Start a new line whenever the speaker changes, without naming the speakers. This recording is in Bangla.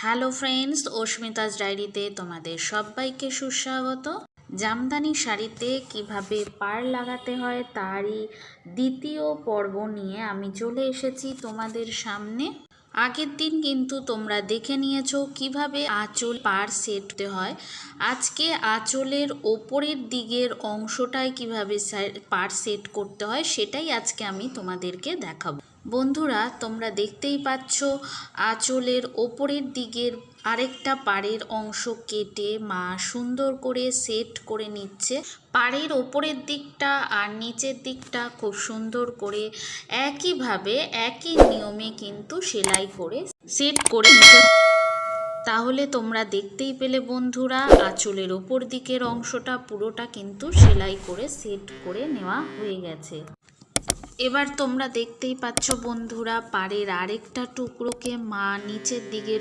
হ্যালো ফ্রেন্ডস, অস্মিতাস ডায়েরিতে তোমাদের সবাইকে সুস্বাগত। জামদানি শাড়িতে কিভাবে পাড় লাগাতে হয় তারই দ্বিতীয় পর্ব নিয়ে আমি চলে এসেছি তোমাদের সামনে। আগের দিন কিন্তু তোমরা দেখে নিয়েছো কিভাবে আঁচল পাড় সেটতে হয়। আজকে আঁচলের ওপরের দিকের অংশটায় কিভাবে পাড় সেট করতে হয় সেটাই আজকে আমি তোমাদেরকে দেখাবো। বন্ধুরা, তোমরা দেখতেই পাচ্ছ আঁচলের ওপরের দিকের আরেকটা পাড়ের অংশ কেটে মা সুন্দর করে সেট করে নিচ্ছে। পাড়ের ওপরের দিকটা আর নিচের দিকটা খুব সুন্দর করে একইভাবে একই নিয়মে কিন্তু সেলাই করে সেট করে নিতে। তাহলে তোমরা দেখতেই পেলে বন্ধুরা, আঁচলের ওপর দিকের অংশটা পুরোটা কিন্তু সেলাই করে সেট করে নেওয়া হয়ে গেছে। এবার তোমরা দেখতেই পাচ্ছ বন্ধুরা, পাড়ের আরেকটা টুকরোকে মা নিচের দিকের